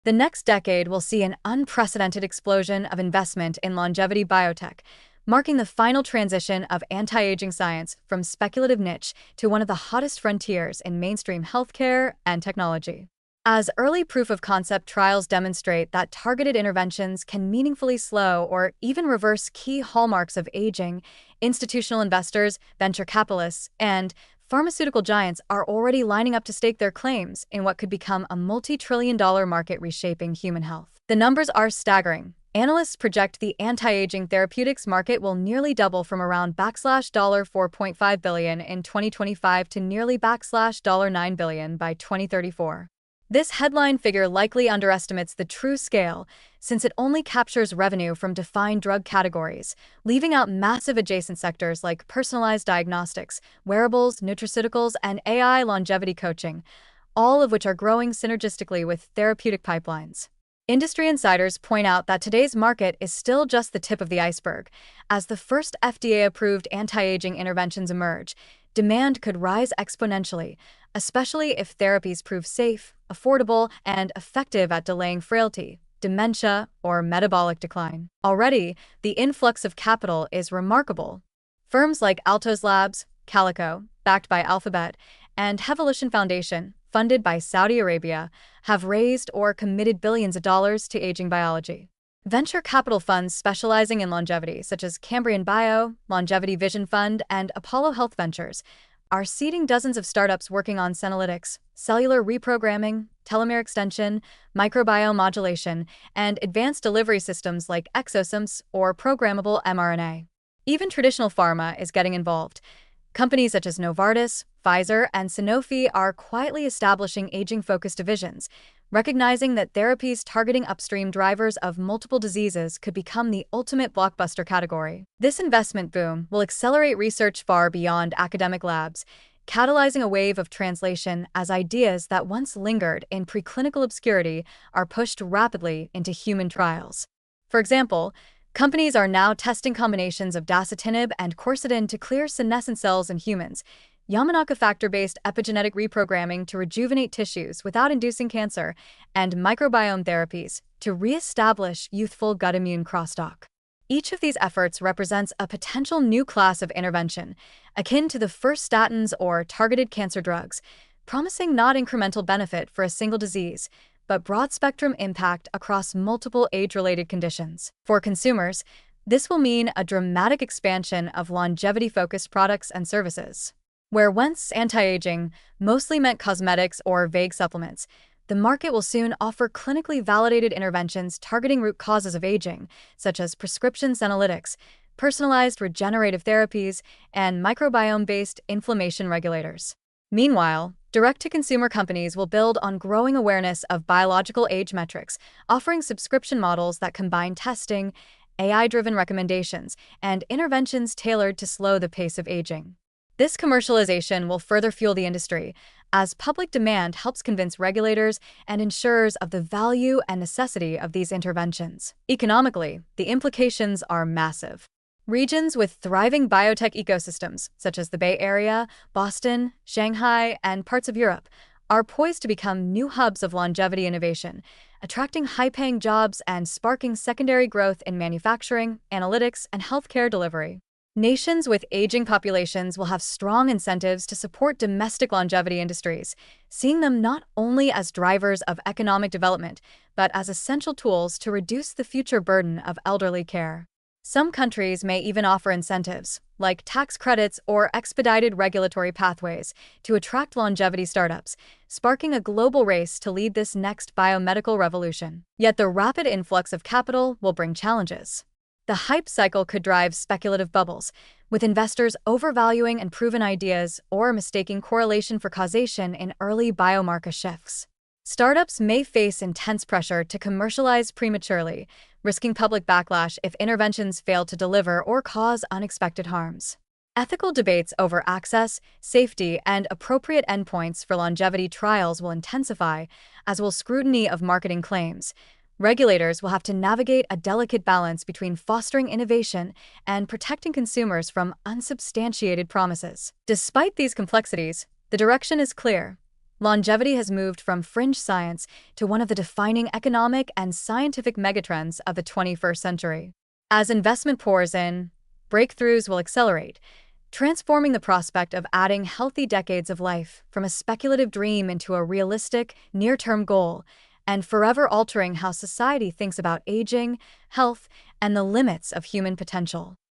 The next decade will see an unprecedented explosion of investment in longevity biotech, marking the final transition of anti-aging science from speculative niche to one of the hottest frontiers in mainstream healthcare and technology. As early proof of concept trials demonstrate that targeted interventions can meaningfully slow or even reverse key hallmarks of aging, institutional investors, venture capitalists, and pharmaceutical giants are already lining up to stake their claims in what could become a multi-trillion-dollar market reshaping human health. The numbers are staggering. Analysts project the anti-aging therapeutics market will nearly double from around $4.5 billion in 2025 to nearly $9 billion by 2034. This headline figure likely underestimates the true scale, since it only captures revenue from defined drug categories, leaving out massive adjacent sectors like personalized diagnostics, wearables, nutraceuticals, and AI longevity coaching, all of which are growing synergistically with therapeutic pipelines. Industry insiders point out that today's market is still just the tip of the iceberg. As the first FDA-approved anti-aging interventions emerge, demand could rise exponentially, especially if therapies prove safe, affordable, and effective at delaying frailty, dementia, or metabolic decline. Already, the influx of capital is remarkable. Firms like Altos Labs, Calico, backed by Alphabet, and Hevolution Foundation, funded by Saudi Arabia, have raised or committed billions of dollars to aging biology. Venture capital funds specializing in longevity, such as Cambrian Bio, Longevity Vision Fund, and Apollo Health Ventures, are seeding dozens of startups working on senolytics, cellular reprogramming, telomere extension, microbiome modulation, and advanced delivery systems like exosomes or programmable mRNA. Even traditional pharma is getting involved. Companies such as Novartis, Pfizer, and Sanofi are quietly establishing aging-focused divisions, recognizing that therapies targeting upstream drivers of multiple diseases could become the ultimate blockbuster category. This investment boom will accelerate research far beyond academic labs, catalyzing a wave of translation as ideas that once lingered in preclinical obscurity are pushed rapidly into human trials. For example, companies are now testing combinations of dasatinib and quercetin to clear senescent cells in humans, Yamanaka factor-based epigenetic reprogramming to rejuvenate tissues without inducing cancer, and microbiome therapies to re-establish youthful gut immune crosstalk. Each of these efforts represents a potential new class of intervention, akin to the first statins or targeted cancer drugs, promising not incremental benefit for a single disease, but broad-spectrum impact across multiple age-related conditions. For consumers, this will mean a dramatic expansion of longevity-focused products and services. Where once anti-aging mostly meant cosmetics or vague supplements, the market will soon offer clinically validated interventions targeting root causes of aging, such as prescription senolytics, personalized regenerative therapies, and microbiome-based inflammation regulators. Meanwhile, direct-to-consumer companies will build on growing awareness of biological age metrics, offering subscription models that combine testing, AI-driven recommendations, and interventions tailored to slow the pace of aging. This commercialization will further fuel the industry, as public demand helps convince regulators and insurers of the value and necessity of these interventions. Economically, the implications are massive. Regions with thriving biotech ecosystems, such as the Bay Area, Boston, Shanghai, and parts of Europe, are poised to become new hubs of longevity innovation, attracting high-paying jobs and sparking secondary growth in manufacturing, analytics, and healthcare delivery. Nations with aging populations will have strong incentives to support domestic longevity industries, seeing them not only as drivers of economic development, but as essential tools to reduce the future burden of elderly care. Some countries may even offer incentives, like tax credits or expedited regulatory pathways, to attract longevity startups, sparking a global race to lead this next biomedical revolution. Yet the rapid influx of capital will bring challenges. The hype cycle could drive speculative bubbles, with investors overvaluing unproven ideas or mistaking correlation for causation in early biomarker shifts. Startups may face intense pressure to commercialize prematurely, risking public backlash if interventions fail to deliver or cause unexpected harms. Ethical debates over access, safety, and appropriate endpoints for longevity trials will intensify, as will scrutiny of marketing claims. Regulators will have to navigate a delicate balance between fostering innovation and protecting consumers from unsubstantiated promises. Despite these complexities, the direction is clear. Longevity has moved from fringe science to one of the defining economic and scientific megatrends of the 21st century. As investment pours in, breakthroughs will accelerate, transforming the prospect of adding healthy decades of life from a speculative dream into a realistic, near-term goal, and forever altering how society thinks about aging, health, and the limits of human potential.